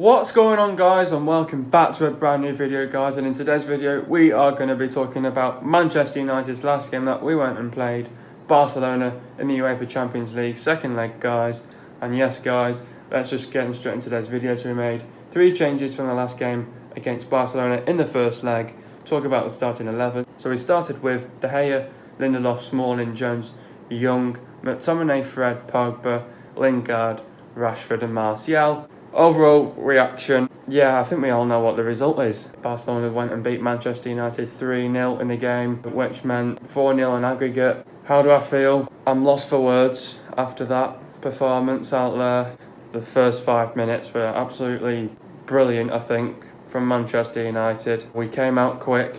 What's going on, guys, and welcome back to a brand new video, guys. And in today's video we are going to be talking about Manchester United's last game that we went and played, Barcelona, in the UEFA Champions League second leg, guys. And yes, guys, let's just get straight into today's video. So we made 3 changes from the last game against Barcelona in the first leg. Talk about the starting 11. So we started with De Gea, Lindelof, Smalling, Jones, Young, McTominay, Fred, Pogba, Lingard, Rashford and Martial. Overall reaction, yeah, I think we all know what the result is. Barcelona went and beat Manchester United 3-0 in the game, which meant 4-0 in aggregate. How do I feel? I'm lost for words after that performance out there. The first 5 minutes were absolutely brilliant, I think, from Manchester United. We came out quick,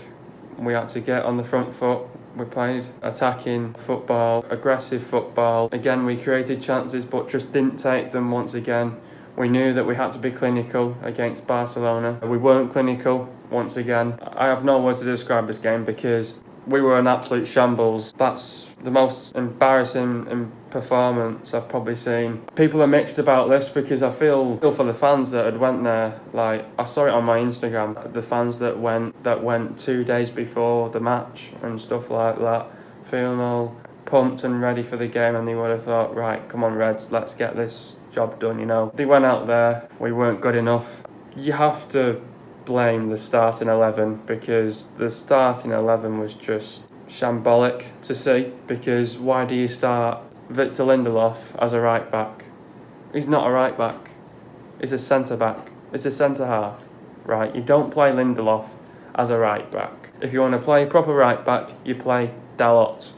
we had to get on the front foot. We played attacking football, aggressive football. Again, we created chances but just didn't take them once again. We knew that we had to be clinical against Barcelona. We weren't clinical once again. I have no words to describe this game because we were an absolute shambles. That's the most embarrassing performance I've probably seen. People are mixed about this because I feel for the fans that had went there. Like, I saw it on my Instagram, the fans that went 2 days before the match and stuff like that, feeling all pumped and ready for the game, and they would have thought, right, come on Reds, let's get this job done, you know. They went out there, we weren't good enough. You have to blame the starting 11 because the starting 11 was just shambolic to see. Because why do you start Victor Lindelof as a right back? He's not a right back, he's a centre back, he's a centre half, right? You don't play Lindelof as a right back. If you want to play a proper right back, you play Dalot.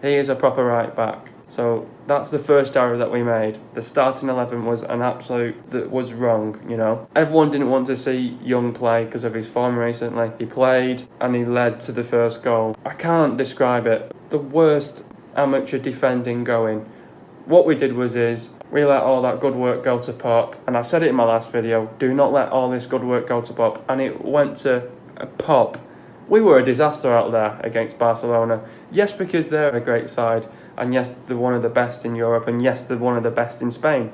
He is a proper right back. So that's the first error that we made. The starting 11 was an absolute, that was wrong, you know. Everyone didn't want to see Young play because of his form recently. He played and he led to the first goal. I can't describe it. The worst amateur defending going. What we did was we let all that good work go to pop. And I said it in my last video, do not let all this good work go to pop. And it went to a pop. We were a disaster out there against Barcelona. Yes, because they're a great side. And yes, they're one of the best in Europe, and yes, they're one of the best in Spain.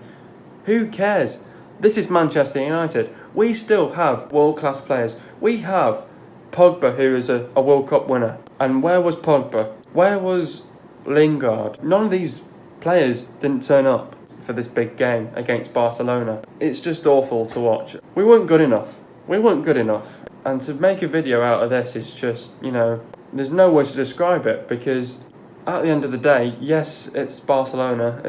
Who cares? This is Manchester United. We still have world-class players. We have Pogba, who is a World Cup winner. And where was Pogba? Where was Lingard? None of these players didn't turn up for this big game against Barcelona. It's just awful to watch. We weren't good enough. We weren't good enough. And to make a video out of this is just, you know, there's no way to describe it because at the end of the day, yes, it's Barcelona,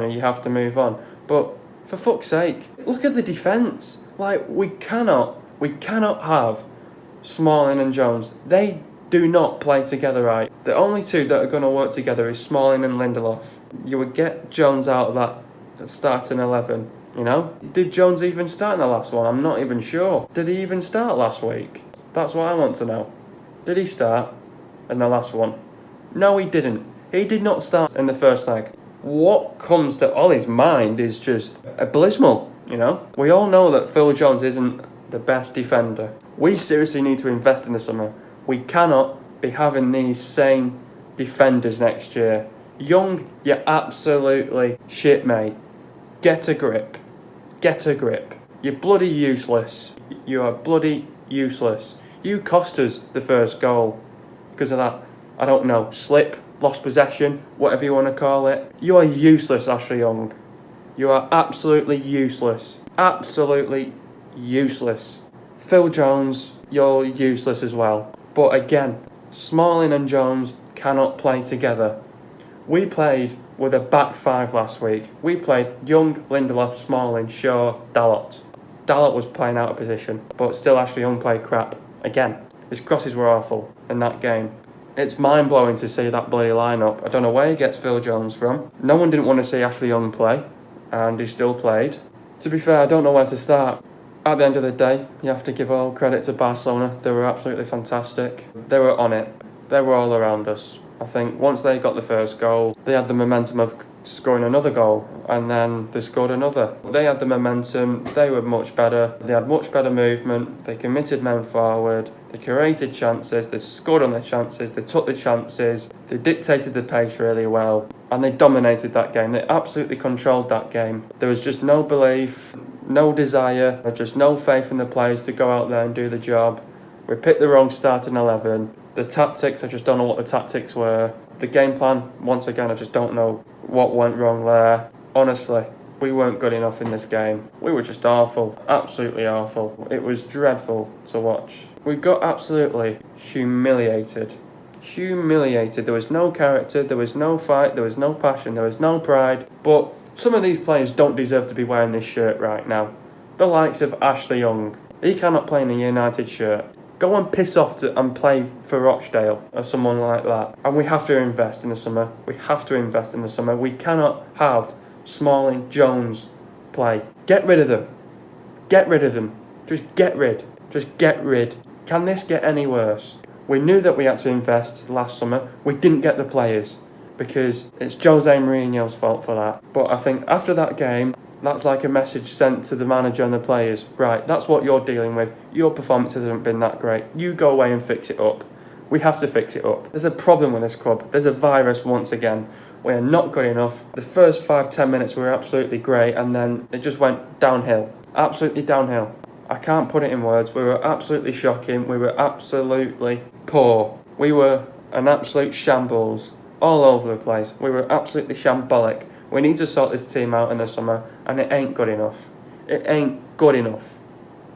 you have to move on. But for fuck's sake, look at the defence. Like, we cannot have Smalling and Jones. They do not play together right. The only two that are going to work together is Smalling and Lindelof. You would get Jones out of that starting 11, you know? Did Jones even start in the last one? I'm not even sure. Did he even start last week? That's what I want to know. Did he start in the last one? No, he didn't. He did not start in the first leg. What comes to Ollie's mind is just abysmal, you know? We all know that Phil Jones isn't the best defender. We seriously need to invest in the summer. We cannot be having these same defenders next year. Young, you're absolutely shit, mate. Get a grip. Get a grip. You're bloody useless. You are bloody useless. You cost us the first goal because of that, I don't know, slip, lost possession, whatever you want to call it. You are useless, Ashley Young. You are absolutely useless. Absolutely useless. Phil Jones, you're useless as well. But again, Smalling and Jones cannot play together. We played with a back 5 last week. We played Young, Lindelof, Smalling, Shaw, Dalot. Dalot was playing out of position, but still Ashley Young played crap. Again, his crosses were awful in that game. It's mind-blowing to see that bloody lineup. I don't know where he gets Phil Jones from. No one didn't want to see Ashley Young play, and he still played. To be fair, I don't know where to start. At the end of the day, you have to give all credit to Barcelona. They were absolutely fantastic. They were on it. They were all around us. I think once they got the first goal, they had the momentum of scoring another goal, and then they scored another. They had the momentum, they were much better, they had much better movement, they committed men forward, they created chances, they scored on their chances, they took the chances, they dictated the pace really well, and they dominated that game. They absolutely controlled that game. There was just no belief, no desire, just no faith in the players to go out there and do the job. We picked the wrong starting 11. The tactics, I just don't know what the tactics were. The game plan, once again, I just don't know what went wrong there. Honestly, we weren't good enough in this game. We were just awful, absolutely awful. It was dreadful to watch. We got absolutely humiliated. Humiliated. There was no character, there was no fight, there was no passion, there was no pride. But some of these players don't deserve to be wearing this shirt right now. The likes of Ashley Young. He cannot play in a United shirt. Go and piss off and play for Rochdale or someone like that. And we have to invest in the summer. We have to invest in the summer. We cannot have Smalling, Jones play. Get rid of them. Get rid of them. Just get rid. Just get rid. Can this get any worse? We knew that we had to invest last summer. We didn't get the players because it's Jose Mourinho's fault for that. But I think after that game, that's like a message sent to the manager and the players. Right, that's what you're dealing with. Your performance hasn't been that great. You go away and fix it up. We have to fix it up. There's a problem with this club. There's a virus once again. We are not good enough. The first 5-10 minutes were absolutely great, and then it just went downhill. Absolutely downhill. I can't put it in words. We were absolutely shocking. We were absolutely poor. We were an absolute shambles all over the place. We were absolutely shambolic. We need to sort this team out in the summer, and it ain't good enough. It ain't good enough.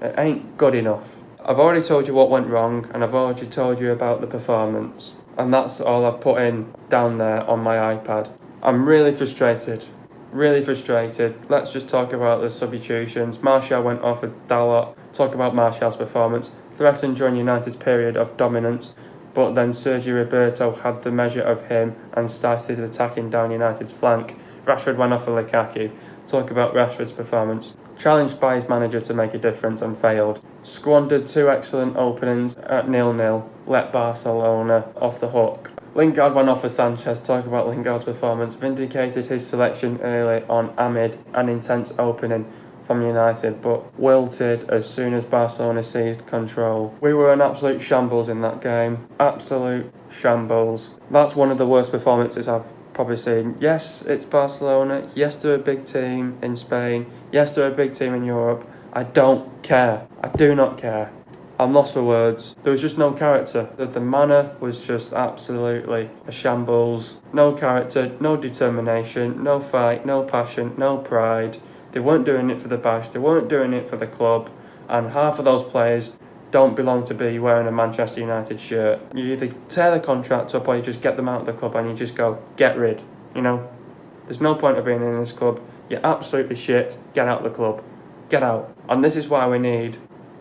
It ain't good enough. I've already told you what went wrong, and I've already told you about the performance. And that's all I've put in down there on my iPad. I'm really frustrated. Really frustrated. Let's just talk about the substitutions. Martial went off with Dalot. Talk about Martial's performance. Threatened during United's period of dominance, but then Sergio Roberto had the measure of him and started attacking down United's flank. Rashford went off for Lukaku. Talk about Rashford's performance. Challenged by his manager to make a difference and failed. Squandered 2 excellent openings at 0-0. Let Barcelona off the hook. Lingard went off for Sanchez. Talk about Lingard's performance. Vindicated his selection early on amid an intense opening from United, but wilted as soon as Barcelona seized control. We were an absolute shambles in that game. Absolute shambles. That's one of the worst performances I've probably seen. Yes, it's Barcelona. Yes, they're a big team in Spain. Yes, they're a big team in Europe. I don't care. I do not care. I'm lost for words. There was just no character. The manner was just absolutely a shambles. No character, no determination, no fight, no passion, no pride. They weren't doing it for the bash. They weren't doing it for the club. And half of those players don't belong to be wearing a Manchester United shirt. You either tear the contract up or you just get them out of the club and you just go, get rid. You know, there's no point of being in this club. You're absolutely shit. Get out of the club. Get out. And this is why we need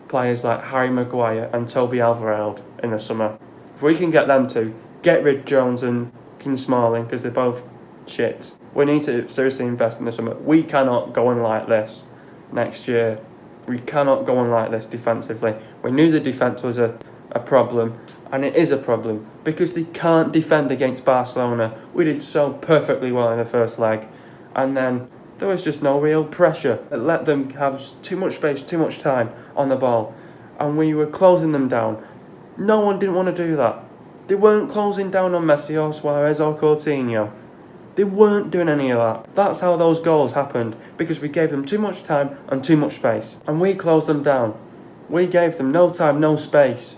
players like Harry Maguire and Toby Alderweireld in the summer. If we can get them to get rid of Jones and Smalling because they're both shit. We need to seriously invest in the summer. We cannot go on like this next year. We cannot go on like this defensively. We knew the defence was a problem, and it is a problem because they can't defend against Barcelona. We did so perfectly well in the first leg, and then there was just no real pressure. It let them have too much space, too much time on the ball, and we were closing them down. No one didn't want to do that. They weren't closing down on Messi or Suarez or Coutinho. They weren't doing any of that. That's how those goals happened, because we gave them too much time and too much space. And we closed them down. We gave them no time, no space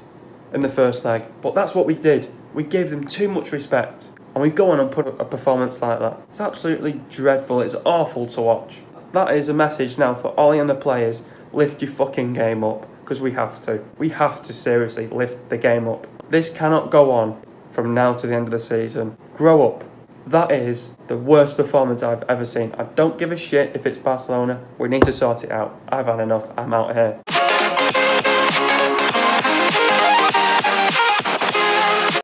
in the first leg. But that's what we did. We gave them too much respect. And we go on and put a performance like that. It's absolutely dreadful. It's awful to watch. That is a message now for Ollie and the players. Lift your fucking game up, because we have to. We have to seriously lift the game up. This cannot go on from now to the end of the season. Grow up. That is the worst performance I've ever seen. I don't give a shit if it's Barcelona. We need to sort it out. I've had enough. I'm out here.